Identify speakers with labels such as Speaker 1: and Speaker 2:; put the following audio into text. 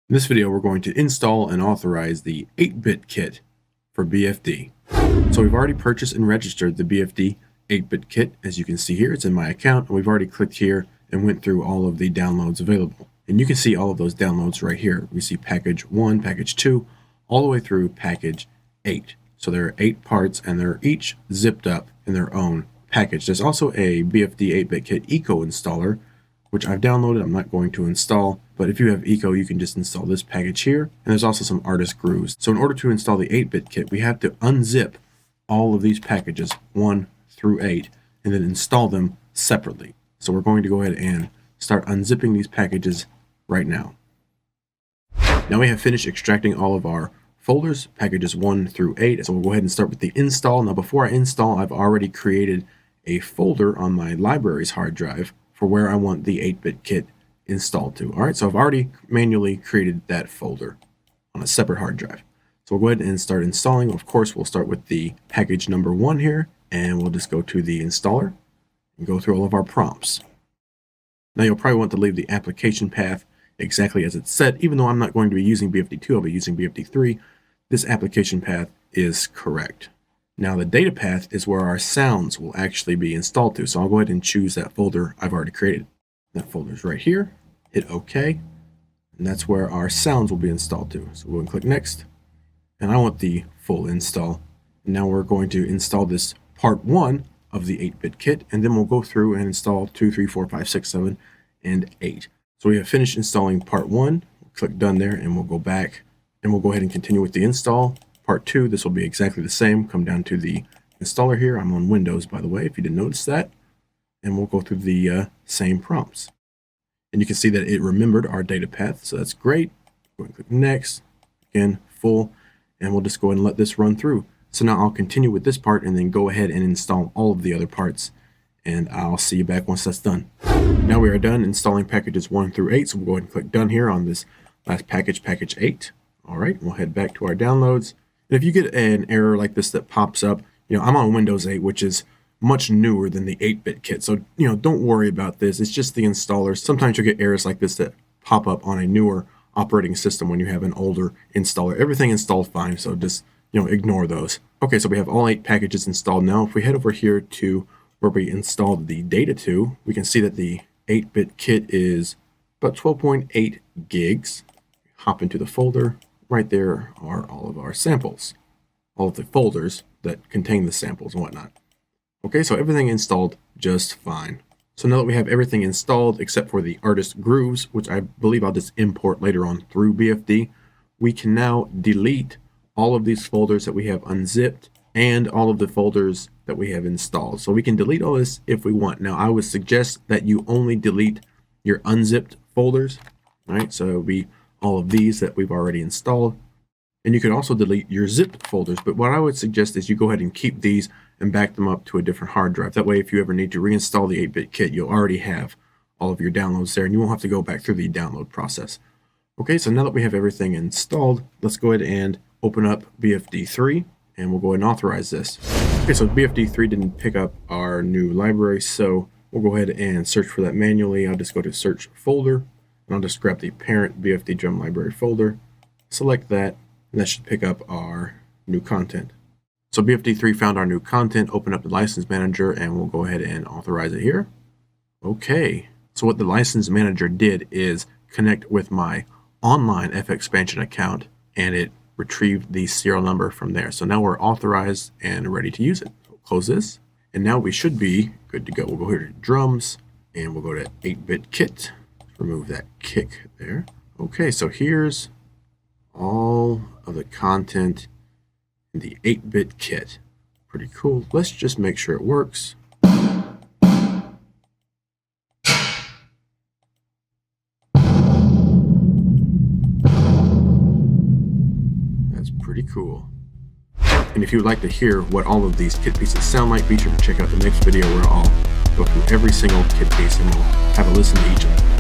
Speaker 1: In this video, we're going to install and authorize the 8-bit kit for BFD. So we've already purchased and registered the BFD 8-bit kit. As you can see here, it's in my account, and we've already clicked here and went through all of the downloads available. And you can see all of those downloads right here. We see package 1, package 2, all the way through package 8. So there are 8 parts, and they're each zipped up in their own package. There's also a BFD 8-bit kit Eco installer, which I've downloaded. I'm not going to install, but if you have Eco, you can just install this package here. And there's also some artist grooves. So in order to install the 8-bit kit, we have to unzip all of these packages 1 through 8 and then install them separately. So we're going to go ahead and start unzipping these packages right now. Now we have finished extracting all of our folders, packages 1 through 8. So we'll go ahead and start with the install. Now before I install, I've already created a folder on my library's hard drive for where I want the 8-bit kit installed to. All right, so I've already manually created that folder on a separate hard drive. So we'll go ahead and start installing. Of course, we'll start with the package number 1 here, and we'll just go to the installer and go through all of our prompts. Now you'll probably want to leave the application path exactly as it's set. Even though I'm not going to be using BFD2, I'll be using BFD3. This application path is correct. Now the data path is where our sounds will actually be installed to. So I'll go ahead and choose that folder I've already created. That folder's right here. Hit OK. And that's where our sounds will be installed to. So we'll go and click Next. And I want the full install. And now we're going to install this part 1 of the 8-bit kit. And then we'll go through and install 2, 3, 4, 5, 6, 7, and 8. So we have finished installing part 1. We'll click Done there, and we'll go back. And we'll go ahead and continue with the install. Part 2, this will be exactly the same. Come down to the installer here. I'm on Windows, by the way, if you didn't notice that. And we'll go through the same prompts. And you can see that it remembered our data path, so that's great. Go and click Next. Again, full. And we'll just go ahead and let this run through. So now I'll continue with this part and then go ahead and install all of the other parts. And I'll see you back once that's done. Now we are done installing packages 1 through 8. So we'll go ahead and click Done here on this last package, package 8. All right, we'll head back to our downloads. And if you get an error like this that pops up, I'm on Windows 8, which is much newer than the 8-bit kit. So, don't worry about this. It's just the installer. Sometimes you'll get errors like this that pop up on a newer operating system when you have an older installer. Everything installed fine, so just, ignore those. Okay, so we have all 8 packages installed now. If we head over here to where we installed the data to, we can see that the 8-bit kit is about 12.8 gigs. Hop into the folder. Right there are all of our samples, all of the folders that contain the samples and whatnot. Okay, so everything installed just fine. So now that we have everything installed except for the artist grooves, which I believe I'll just import later on through BFD, we can now delete all of these folders that we have unzipped and all of the folders that we have installed. So we can delete all this if we want. Now I would suggest that you only delete your unzipped folders, right? So it would be all of these that we've already installed. And you can also delete your zipped folders. But what I would suggest is you go ahead and keep these and back them up to a different hard drive. That way, if you ever need to reinstall the 8-bit kit, you'll already have all of your downloads there, and you won't have to go back through the download process. Okay, so now that we have everything installed, let's go ahead and open up BFD3, and we'll go ahead and authorize this. Okay, so BFD3 didn't pick up our new library, so we'll go ahead and search for that manually. I'll just go to Search Folder. And I'll just grab the parent BFD Drum Library folder, select that, and that should pick up our new content. So BFD3 found our new content, open up the license manager, and we'll go ahead and authorize it here. Okay, so what the license manager did is connect with my online FXpansion account, and it retrieved the serial number from there. So now we're authorized and ready to use it. So we'll close this, and now we should be good to go. We'll go here to Drums, and we'll go to 8-bit kit. Remove that kick there. Okay, so here's all of the content in the 8-bit kit. Pretty cool. Let's just make sure it works. That's pretty cool. And if you would like to hear what all of these kit pieces sound like, be sure to check out the next video where I'll go through every single kit piece and we'll have a listen to each of them.